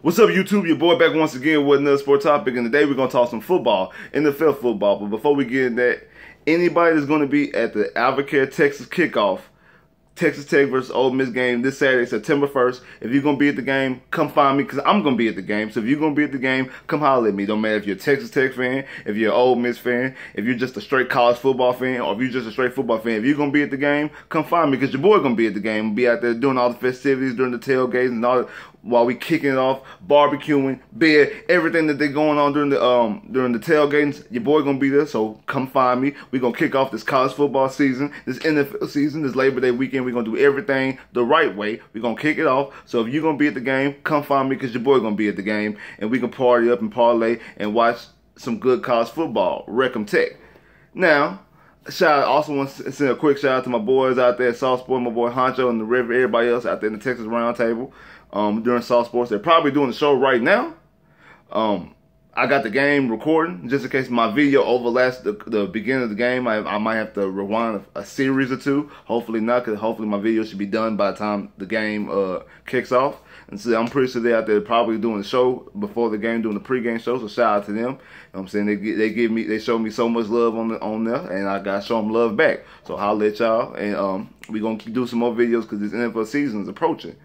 What's up, YouTube? Your boy back once again with another sport topic, and today we're going to talk some football, NFL football. But before we get in that, anybody that's going to be at the Albuquerque, Texas kickoff, Texas Tech versus Ole Miss game this Saturday, September 1st. If you're going to be at the game, come find me because I'm going to be at the game. So if you're going to be at the game, come holler at me. Don't matter if you're a Texas Tech fan, if you're an Ole Miss fan, if you're just a straight college football fan, or if you're just a straight football fan. If you're going to be at the game, come find me because your boy going to be at the game. Be out there doing all the festivities during the tailgates and all while we kicking it off, barbecuing, beer, everything that they're going on during the tailgatings. Your boy gonna be there, so come find me. We're gonna kick off this college football season, this NFL season, this Labor Day weekend. We're gonna do everything the right way. We're gonna kick it off. So if you're gonna be at the game, come find me because your boy gonna be at the game, and we can party up and parlay and watch some good college football. Wreck 'em Tech. Now, also want to send a quick shout out to my boys out there at South Sports, my boy Honcho and the River, everybody else out there in the Texas Roundtable. During South Sports, they're probably doing the show right now. I got the game recording just in case my video overlaps the beginning of the game. I might have to rewind a series or two. Hopefully not, because hopefully my video should be done by the time the game kicks off. And so I'm pretty sure they're out there probably doing the show before the game, doing the pregame show. So shout out to them. You know what I'm saying? They show me so much love on there, and I gotta show them love back. So I'll let y'all, and we gonna do some more videos because this NFL season is approaching.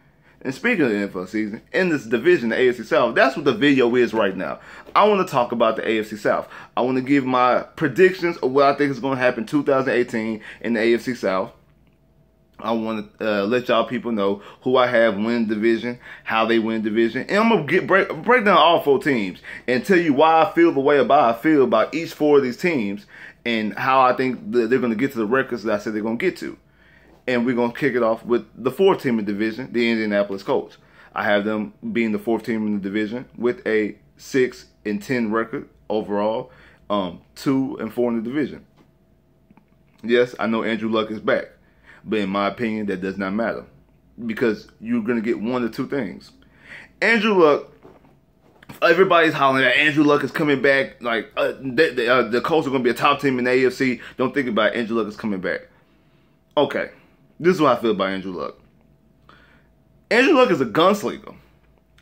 And speaking of the NFL season, in this division, the AFC South, that's what the video is right now. I want to talk about the AFC South. I want to give my predictions of what I think is going to happen in 2018 in the AFC South. I want to let y'all people know who I have win division, how they win division. And I'm going to break down all four teams and tell you why I feel the way I feel about each four of these teams and how I think they're going to get to the records that I said they're going to get to. And we're going to kick it off with the fourth team in the division, the Indianapolis Colts. I have them being the fourth team in the division with a 6-10 record overall, 2-4 in the division. Yes, I know Andrew Luck is back, but in my opinion, that does not matter because you're going to get one of two things. Andrew Luck, everybody's hollering that Andrew Luck is coming back. Like the Colts are going to be a top team in the AFC. Don't think about it. Andrew Luck is coming back. Okay. This is what I feel about Andrew Luck. Andrew Luck is a gunslinger.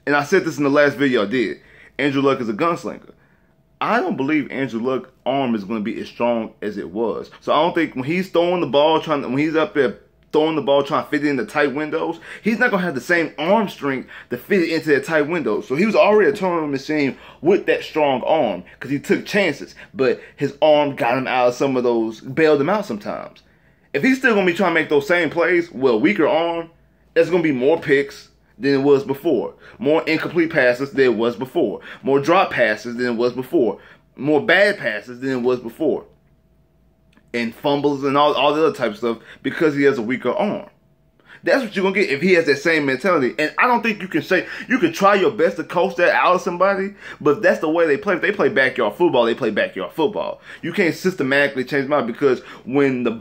And I said this in the last video I did. Andrew Luck is a gunslinger. I don't believe Andrew Luck's arm is going to be as strong as it was. So I don't think when he's throwing the ball, when he's up there throwing the ball, trying to fit it into tight windows, he's not going to have the same arm strength to fit it into the tight windows. So he was already a turnover machine with that strong arm because he took chances. But his arm got him out of some of those, bailed him out sometimes. If he's still going to be trying to make those same plays with a weaker arm, there's going to be more picks than it was before. More incomplete passes than it was before. More drop passes than it was before. More bad passes than it was before. And fumbles and all the other type of stuff because he has a weaker arm. That's what you're going to get if he has that same mentality. And I don't think you can say, you can try your best to coach that out of somebody, but if that's the way they play. If they play backyard football, they play backyard football. You can't systematically change them out because when the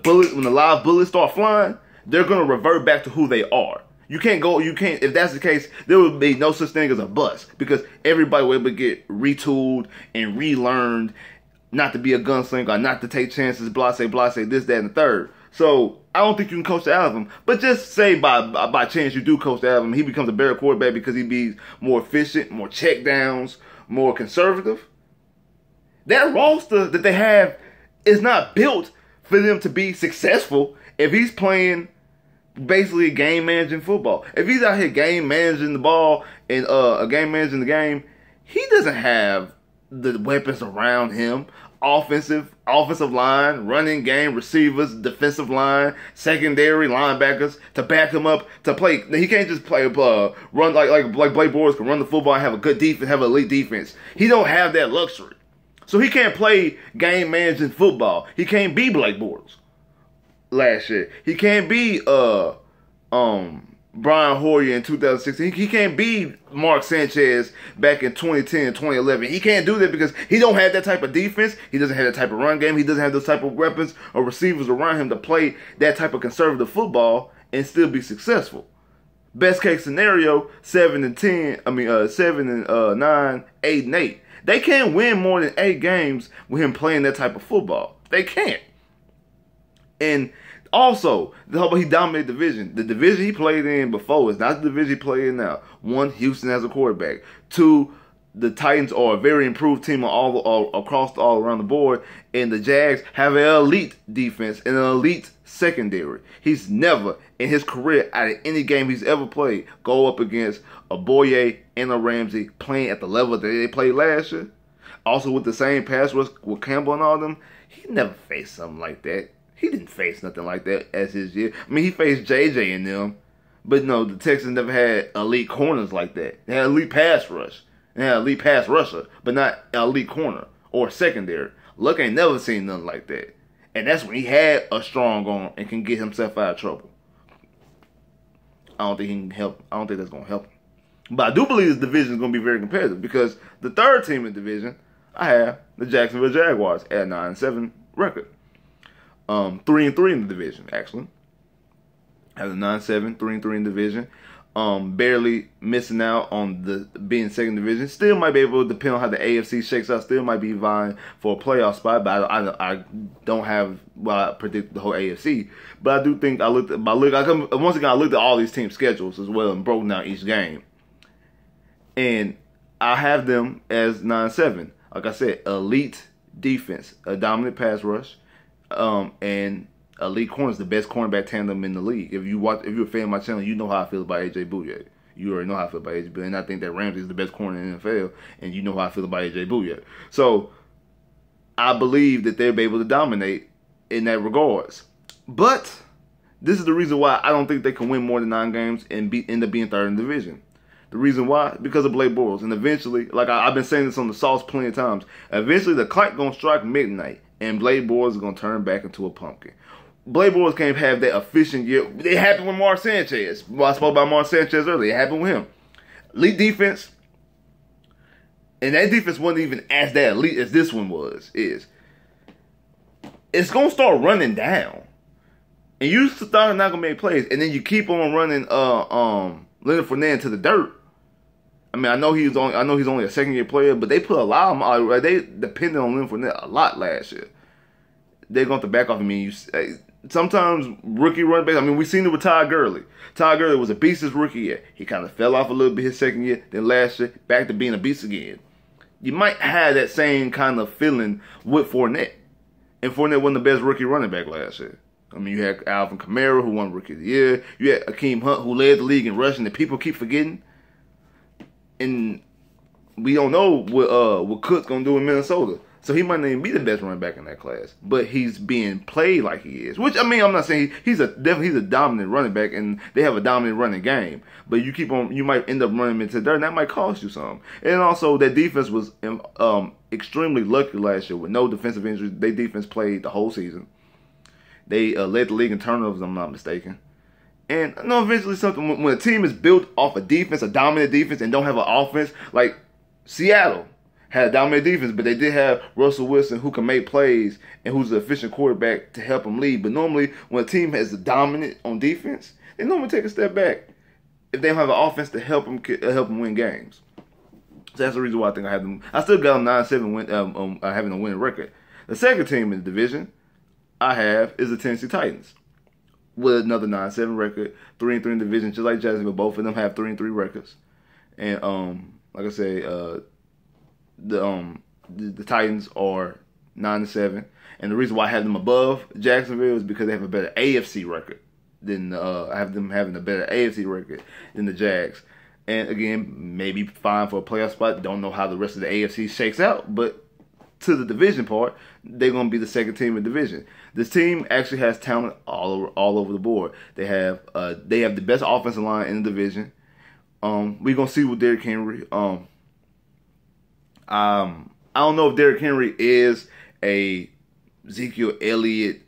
live bullets start flying, they're going to revert back to who they are. If that's the case, there would be no such thing as a bust because everybody will be able to get retooled and relearned not to be a gunslinger or not to take chances, blase, this, that, and the third. So I don't think you can coach that out of him. But just say by chance you do coach that out of him, he becomes a better quarterback because he be more efficient, more check downs, more conservative. That roster that they have is not built for them to be successful if he's playing basically game managing football. If he's out here game managing the ball and game managing the game, he doesn't have the weapons around him. Offensive line, running game, receivers, defensive line, secondary linebackers to back him up to play. He can't just play run like Blake Bortles can run the football and have a good defense, have an elite defense. He don't have that luxury, so he can't play game managing football. He can't be Blake Bortles last year. He can't be Brian Hoyer in 2016. He can't be Mark Sanchez back in 2010 and 2011. He can't do that because he don't have that type of defense. He doesn't have that type of run game. He doesn't have those type of weapons or receivers around him to play that type of conservative football and still be successful. Best case scenario, 7-10. 7-9, 8-8. They can't win more than 8 games with him playing that type of football. They can't. And Also, he dominated the division. The division he played in before is not the division he played in now. One, Houston has a quarterback. Two, the Titans are a very improved team across all around the board, and the Jags have an elite defense and an elite secondary. He's never in his career, out of any game he's ever played, go up against a Boye and a Ramsey playing at the level that they played last year. Also, with the same pass rush with Campbell and all them, he never faced something like that. He didn't face nothing like that as his year. I mean, he faced JJ and them, but no, the Texans never had elite corners like that. They had elite pass rush. They had elite pass rusher, but not an elite corner or secondary. Luck ain't never seen nothing like that. And that's when he had a strong arm and can get himself out of trouble. I don't think he can help. I don't think that's going to help him. But I do believe this division is going to be very competitive because the third team in the division, I have the Jacksonville Jaguars at 9-7 record. 3-3 in the division, actually. I have the 9-7, 3-3 in the division. Barely missing out on the being second division. Still might be able to, depend on how the AFC shakes out, still might be vying for a playoff spot, but I don't have, well, I predict the whole AFC. But I do think once again, I looked at all these team schedules as well and broke down each game. And I have them as 9-7. Like I said, elite defense, a dominant pass rush, and elite corners, the best cornerback tandem in the league. If you're a fan of my channel, you know how I feel about A.J. Bouye. You already know how I feel about A.J. Bouye. And I think that Ramsey is the best corner in the NFL, and you know how I feel about A.J. Bouye. So, I believe that they'll be able to dominate in that regards. But, this is the reason why I don't think they can win more than 9 games and end up being third in the division. The reason why? Because of Blake Bortles. And eventually, like I've been saying this on the sauce plenty of times, eventually the clock going to strike midnight, and Blake Bortles is going to turn back into a pumpkin. Blake Bortles can't have that efficient year. It happened with Mark Sanchez. Well, I spoke about Mark Sanchez earlier. It happened with him. Elite defense. And that defense wasn't even as that elite as this one is. It's going to start running down. And you start not going to make plays. And then you keep on running Leonard Fournette into the dirt. I mean, I know he's only a second-year player, but they put a lot of them. They depended on Leonard Fournette a lot last year. They're going to back off of me. Sometimes rookie running backs, I mean, we've seen it with Todd Gurley. Todd Gurley was a beast his rookie year. He kind of fell off a little bit his second year. Then last year, back to being a beast again. You might have that same kind of feeling with Fournette. And Fournette wasn't the best rookie running back last year. I mean, you had Alvin Kamara, who won Rookie of the Year. You had Akeem Hunt, who led the league in rushing that people keep forgetting. And we don't know what Cook's going to do in Minnesota. So he might not even be the best running back in that class. But he's being played like he is. Which, I mean, I'm not saying he's a dominant running back, and they have a dominant running game. But you might end up running him into dirt, and that might cost you some. And also, that defense was extremely lucky last year with no defensive injuries. Their defense played the whole season. They led the league in turnovers, if I'm not mistaken. And no, eventually when a team is built off a defense, a dominant defense, and don't have an offense, like Seattle had a dominant defense, but they did have Russell Wilson who can make plays and who's an efficient quarterback to help them lead. But normally, when a team has a dominant on defense, they normally take a step back if they don't have an offense to help them win games. So that's the reason why I think I have them. I still got them 9-7 having a winning record. The second team in the division I have is the Tennessee Titans with another 9-7 record, 3-3 in the division, just like Jacksonville. Both of them have 3-3 records. And like I say, the Titans are 9-7, and the reason why I have them above Jacksonville is because they have a better AFC record than I have them having a better AFC record than the Jags. And again, maybe fine for a playoff spot. Don't know how the rest of the AFC shakes out, but to the division part, they're going to be the second team in the division. This team actually has talent all over the board. They have the best offensive line in the division. We're going to see with Derrick Henry. I don't know if Derrick Henry is a Ezekiel Elliott,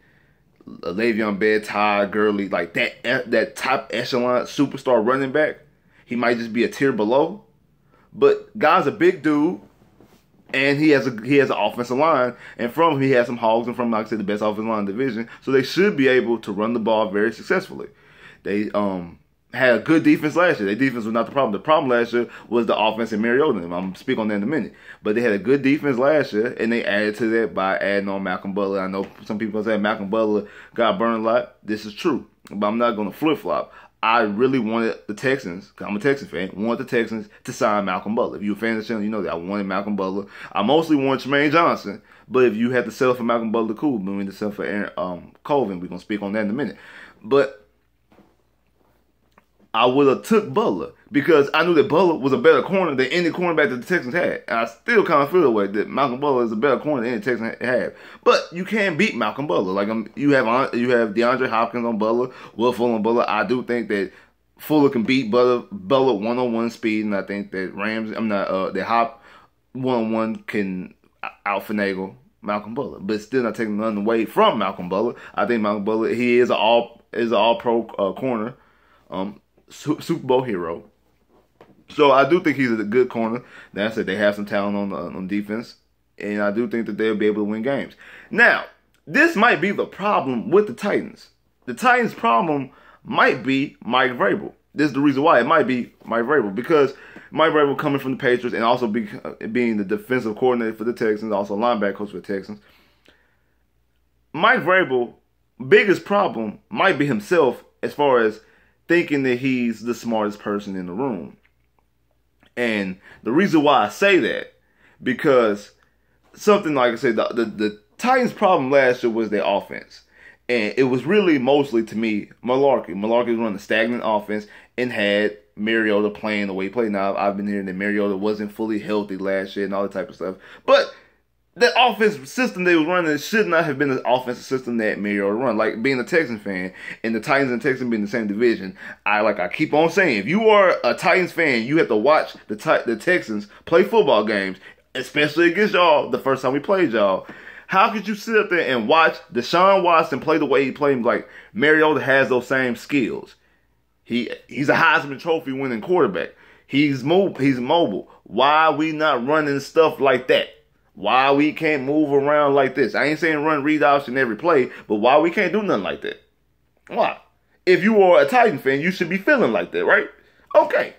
a Le'Veon Bell, Todd Gurley, like that top echelon superstar running back. He might just be a tier below. But guy's a big dude, and he has an offensive line, and from him he has some hogs, and from, like I said, the best offensive line in the division. So they should be able to run the ball very successfully. They had a good defense last year. Their defense was not the problem. The problem last year was the offense in Mariota. I'm going to speak on that in a minute. But they had a good defense last year, and they added to that by adding on Malcolm Butler. I know some people say Malcolm Butler got burned a lot. This is true. But I'm not going to flip-flop. I really wanted the Texans, because I'm a Texans fan, wanted the Texans to sign Malcolm Butler. If you're a fan of the channel, you know that I wanted Malcolm Butler. I mostly wanted Tremaine Johnson, but if you had to settle for Malcolm Butler, cool. But we had to settle for Aaron Colvin. We're going to speak on that in a minute. But I would have took Butler because I knew that Butler was a better corner than any cornerback that the Texans had. And I still kind of feel the way that Malcolm Butler is a better corner than any Texans have. But you can't beat Malcolm Butler. Like you have DeAndre Hopkins on Butler, Will Fuller on Butler. I do think that Fuller can beat Butler one-on-one speed, and I think that that Hop one-on-one can out-finagle Malcolm Butler. But still not taking nothing away from Malcolm Butler. I think Malcolm Butler, he is an all-pro corner. Super Bowl hero. So I do think he's a good corner. That's it. They have some talent on defense, and I do think that they'll be able to win games. Now, this might be the problem with the Titans. The Titans' problem might be Mike Vrabel. This is the reason why it might be Mike Vrabel, because Mike Vrabel coming from the Patriots and also being the defensive coordinator for the Texans, also linebacker coach for the Texans. Mike Vrabel, biggest problem might be himself as far as thinking that he's the smartest person in the room. And the reason why I say that, because something like I said, the Titans' problem last year was their offense. And it was really mostly, to me, Malarkey. Malarkey was running a stagnant offense and had Mariota playing the way he played. Now, I've been hearing that Mariota wasn't fully healthy last year and all that type of stuff. But the offensive system they was running should not have been the offensive system that Mariota run. Like, being a Texans fan and the Titans and Texans being in the same division, I keep on saying, if you are a Titans fan, you have to watch the Texans play football games, especially against y'all the first time we played y'all. How could you sit up there and watch DeShaun Watson play the way he played? Like, Mariota has those same skills. He's a Heisman Trophy winning quarterback. He's mobile. Why are we not running stuff like that? Why we can't move around like this? I ain't saying run read option every play, but why we can't do nothing like that? Why? If you are a Titan fan, you should be feeling like that, right? Okay.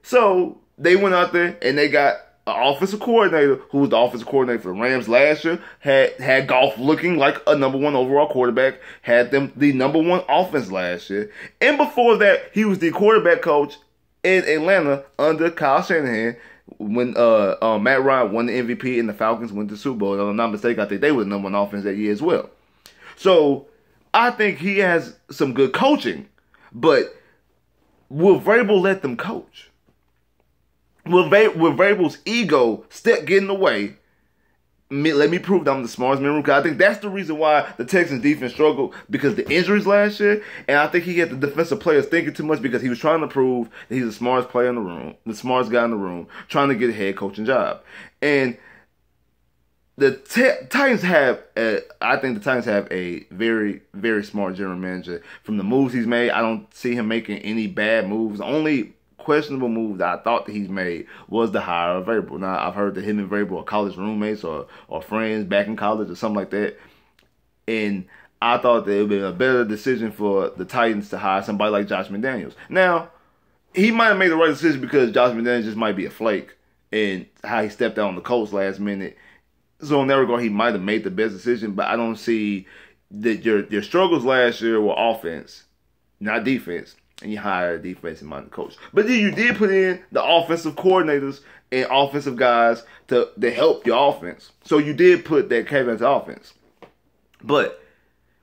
So they went out there and they got an offensive coordinator who was the offensive coordinator for the Rams last year, had Goff looking like a number one overall quarterback, had them the number one offense last year. And before that, he was the quarterback coach in Atlanta under Kyle Shanahan, when Matt Ryan won the MVP and the Falcons went to the Super Bowl. If I'm not mistaken, I think they were the number one offense that year as well. So I think he has some good coaching, but will Vrabel let them coach? Will Vrabel's ego get in the way? Let me prove that I'm the smartest man in the room. Because I think that's the reason why the Texans defense struggled, because the injuries last year. And I think he had the defensive players thinking too much because he was trying to prove that he's the smartest player in the room, the smartest guy in the room, trying to get a head coaching job. And the Titans have, I think the Titans have a very, very smart general manager. From the moves he's made, I don't see him making any bad moves. The only questionable move that I thought that he's made was the hire of Vrabel. Now, I've heard that him and Vrabel are college roommates or friends back in college or something like that. And I thought that it would be a better decision for the Titans to hire somebody like Josh McDaniels. Now, he might have made the right decision because Josh McDaniels just might be a flake and how he stepped out on the Colts last minute. So in that regard, he might have made the best decision, but I don't see that your struggles last year were offense, not defense. And you hire a defensive-minded coach. But then you did put in the offensive coordinators and offensive guys to help your offense. So you did put that caveat to offense. But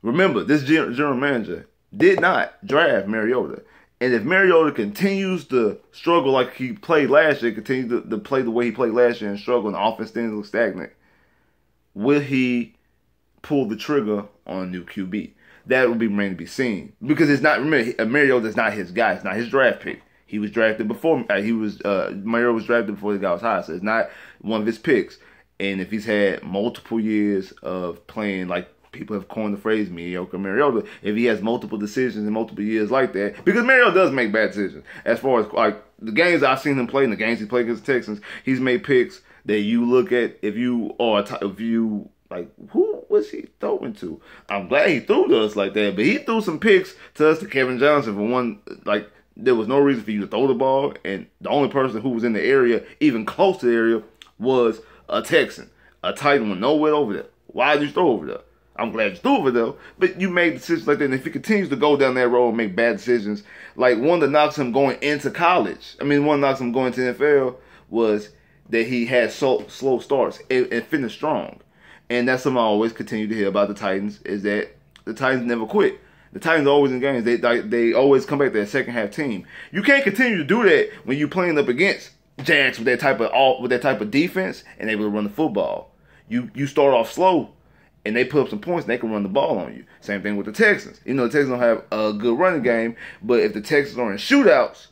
remember, this general manager did not draft Mariota. And if Mariota continues to struggle like he played last year, continue to play the way he played last year and struggle and the offense things look stagnant, will he pull the trigger on a new QB? That would be remain to be seen, because it's not. Remember, Mariota is not his guy. It's not his draft pick. He was drafted before. Mariota was drafted before the guy was hired, so it's not one of his picks. And if he's had multiple years of playing, like people have coined the phrase mediocre Mariota, if he has multiple decisions in multiple years like that, because Mariota does make bad decisions. As far as like the games I've seen him play, and the games he played against the Texans, he's made picks that you look at like, who was he throwing to? I'm glad he threw to us like that, but he threw some picks to us to Kevin Johnson for one, like There was no reason for you to throw the ball, and the only person who was in the area, even close to the area, was a Texan. A Titan went nowhere over there. Why did you throw over there? I'm glad you threw over there, but you made decisions like that. And if he continues to go down that road and make bad decisions, like one that knocks him going into college, one that knocks him going to the NFL was that he had slow starts and finished strong. And that's something I always continue to hear about the Titans, is that the Titans never quit. The Titans are always in games. They always come back to that second half team. You can't continue to do that when you're playing up against Jags with that type of defense and able to run the football. You start off slow and they put up some points and they can run the ball on you. Same thing with the Texans. The Texans don't have a good running game, but if the Texans are in shootouts,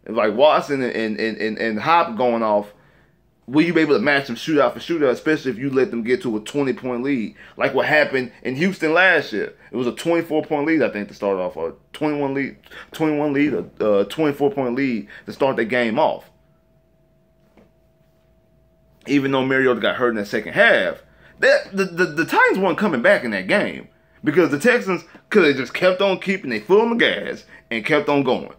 if like Watson and Hop going off, will you be able to match them shootout for shootout, especially if you let them get to a 20-point lead, like what happened in Houston last year? It was a 24-point lead, I think, to start off, or 21 lead, a 24-point lead to start the game off. Even though Mariota got hurt in that second half, the Titans weren't coming back in that game because the Texans could have just kept on keeping their foot on the gas and kept on going.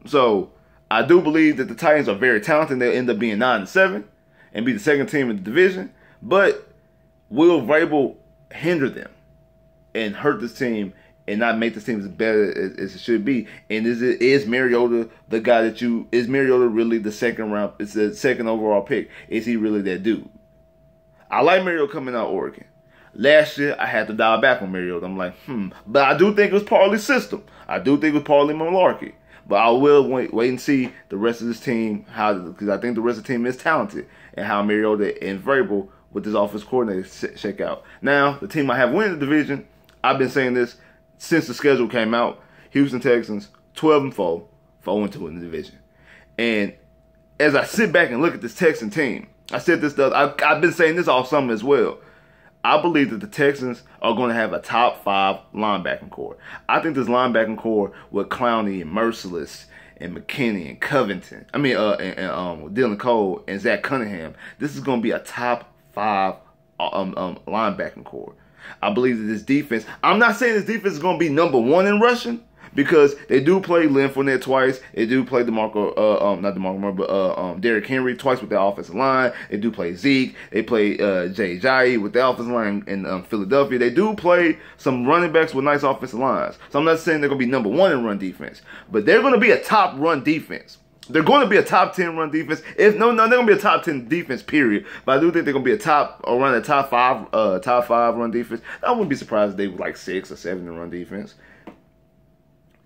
So I do believe that the Titans are very talented. They'll end up being 9-7 and be the second team in the division. But will Vrabel hinder them and hurt this team and not make this team as better as it should be? And is Mariota the guy is Mariota really the second round? It's the second overall pick. Is he really that dude? I like Mariota coming out of Oregon. Last year, I had to dial back on Mariota. I'm like, But I do think it was partly system. I do think it was partly malarkey. But I will wait and see the rest of this team, because I think the rest of the team is talented, and how Mariota and Vrabel with this offense coordinator shake out. Now, the team I have winning the division, I've been saying this since the schedule came out. Houston Texans, 12-4, 4-2 in the division. And as I sit back and look at this Texan team, I said this I've been saying this all summer as well. I believe that the Texans are going to have a top 5 linebacking core. I think this linebacking core with Clowney and Merciless and McKinney and Covington, Dylan Cole and Zach Cunningham, this is going to be a top 5 linebacking core. I believe that this defense, I'm not saying this defense is going to be number 1 in rushing, because they do play Lynn Fournette twice. They do play Derrick Henry twice with the offensive line. They do play Zeke. They play Jay Ajayi with the offensive line in Philadelphia. They do play some running backs with nice offensive lines. So I'm not saying they're going to be number 1 in run defense, but they're going to be a top run defense. They're going to be a top 10 run defense. They're going to be a top 10 defense, period. But I do think they're going to be around the top 5 run defense. I wouldn't be surprised if they were like 6 or 7 in run defense.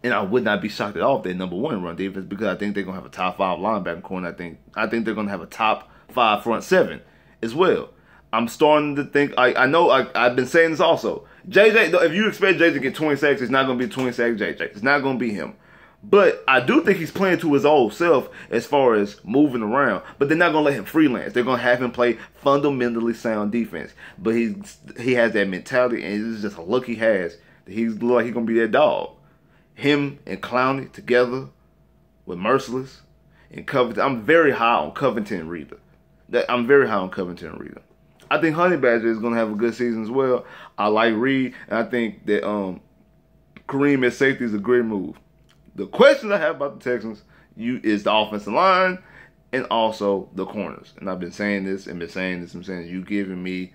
And I would not be shocked at all if they're number 1 in run defense, because I think they're going to have a top 5 linebacker core, and I think they're going to have a top 5 front 7 as well. I'm starting to think, I know I've been saying this also. JJ, if you expect JJ to get 20 sacks, it's not going to be 20 sacks JJ. It's not going to be him. But I do think he's playing to his old self as far as moving around. But they're not going to let him freelance. They're going to have him play fundamentally sound defense. But he has that mentality, and it's just a look he has that he's like he's going to be that dog. Him and Clowney together with Merciless and Covington. I'm very high on Covington and Reader. I think Honey Badger is going to have a good season as well. I like Reed, and I think that Kareem at safety is a great move. The questions I have about the Texans is the offensive line and also the corners. And I've been saying this. I'm saying you giving me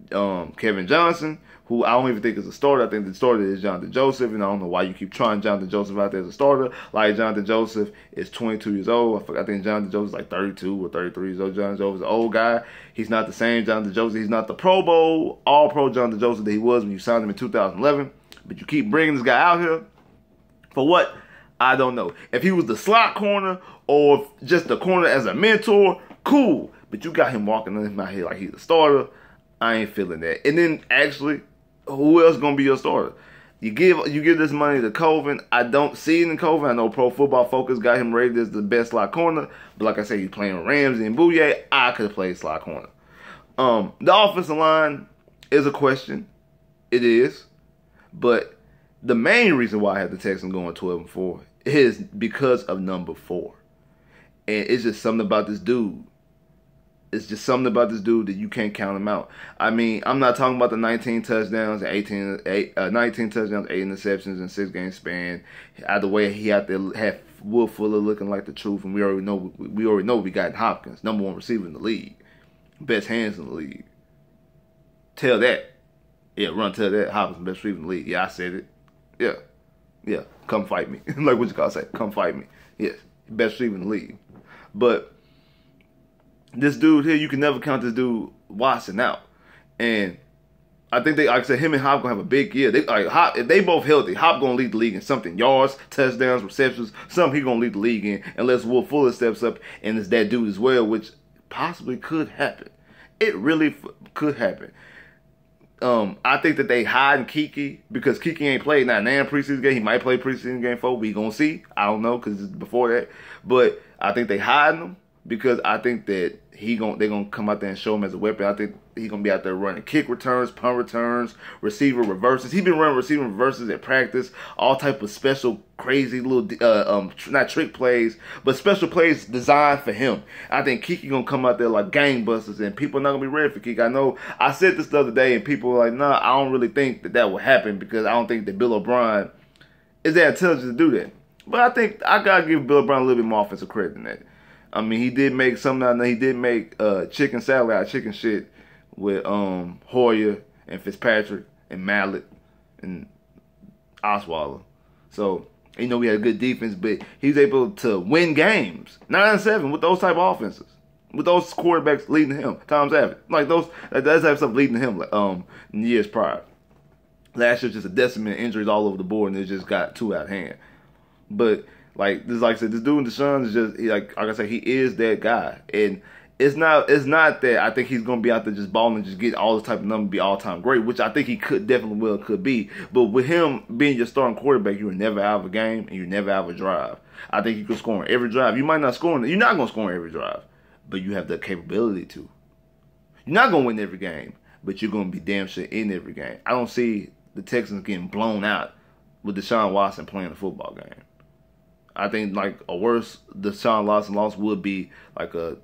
Kevin Johnson, who I don't even think is a starter. I think the starter is Jonathan Joseph, and I don't know why you keep trying Jonathan Joseph out there as a starter. Like, Jonathan Joseph is 22 years old. I think Jonathan Joseph is like 32 or 33 years old. Jonathan Joseph is an old guy. He's not the same Jonathan Joseph. He's not the Pro Bowl, All-Pro Jonathan Joseph that he was when you signed him in 2011. But you keep bringing this guy out here. For what? I don't know. If he was the slot corner or just the corner as a mentor, cool. But you got him walking in my head like he's a starter. I ain't feeling that. And then, actually, who else gonna be your starter? You give this money to Colvin. I don't see it in Colvin. I know Pro Football Focus got him rated as the best slot corner. But like I said, he's playing with Ramsey and Bouye. I could have played slot corner. The offensive line is a question. It is. But the main reason why I have the Texans going 12-4 is because of number 4. And it's just something about this dude. It's just something about this dude that you can't count him out. I mean, I'm not talking about the 19 touchdowns and 19 touchdowns, 8 interceptions in 6-game span. Either way, he had to have Will Fuller looking like the truth, and we already know we got Hopkins, #1 receiver in the league, best hands in the league. Tell that. Yeah, tell that. Hopkins, best receiver in the league. Yeah, I said it. Yeah. Come fight me. Like what you gotta say. Come fight me. Yes. Best receiver in the league. But this dude here, you can never count this dude Watson out. And I think like I said, him and Hop gonna have a big year. If they both healthy, Hop gonna lead the league in something. Yards, touchdowns, receptions, something he gonna lead the league in, unless Will Fuller steps up and is that dude as well, which possibly could happen. It really could happen. I think that they hiding Kiki because Kiki ain't played now preseason game. He might play preseason game 4. We gonna see. I don't know because it's before that. But I think they hiding him because I think that they're gonna come out there and show him as a weapon. I think he's gonna be out there running kick returns, punt returns, receiver reverses. He's been running receiver reverses at practice, all type of special, crazy little not trick plays, but special plays designed for him. I think Kiki gonna come out there like gangbusters, and people are not gonna be ready for Kiki. I know I said this the other day, and people were like, "Nah, I don't really think that will happen because I don't think that Bill O'Brien is that intelligent to do that." But I think I gotta give Bill O'Brien a little bit more offensive credit than that. I mean, he did make something. He did make chicken salad out of chicken shit with Hoyer and Fitzpatrick and Mallet and Osweiler. So, we had a good defense, but he's able to win games 9-7 with those type of offenses, with those quarterbacks leading him. Tom Savage, like that type of stuff leading him in years prior. Last year, just a decimal injuries all over the board, and it just got too out of hand. But like I said, this dude DeShaun is just like I said, he is that guy, and it's not that I think he's gonna be out there just balling and just get all this type of number, be all time great, which I think he could be. But with him being your starting quarterback, you will never out of a game and you never out of a drive. I think you can score on every drive. You might not score you're not gonna score on every drive, but you have the capability to. You're not gonna win every game, but you're gonna be damn sure in every game. I don't see the Texans getting blown out with Deshaun Watson playing a football game. I think like a worse Deshaun Watson loss would be like a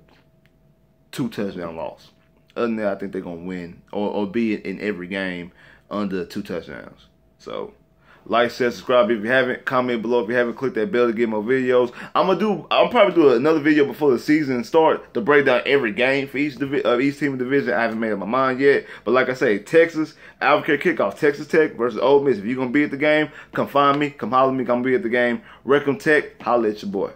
2-touchdown loss. Other than that, I think they're going to win or be in every game under 2 touchdowns. So, like, share, subscribe if you haven't. Comment below if you haven't. Click that bell to get more videos. I'll probably do another video before the season start to break down every game for each team and division. I haven't made up my mind yet. But like I say, Texas, Albuquerque kickoff. Texas Tech versus Ole Miss. If you're going to be at the game, come find me. Come holler at me. I'm going to be at the game. Recom Tech, holler at your boy.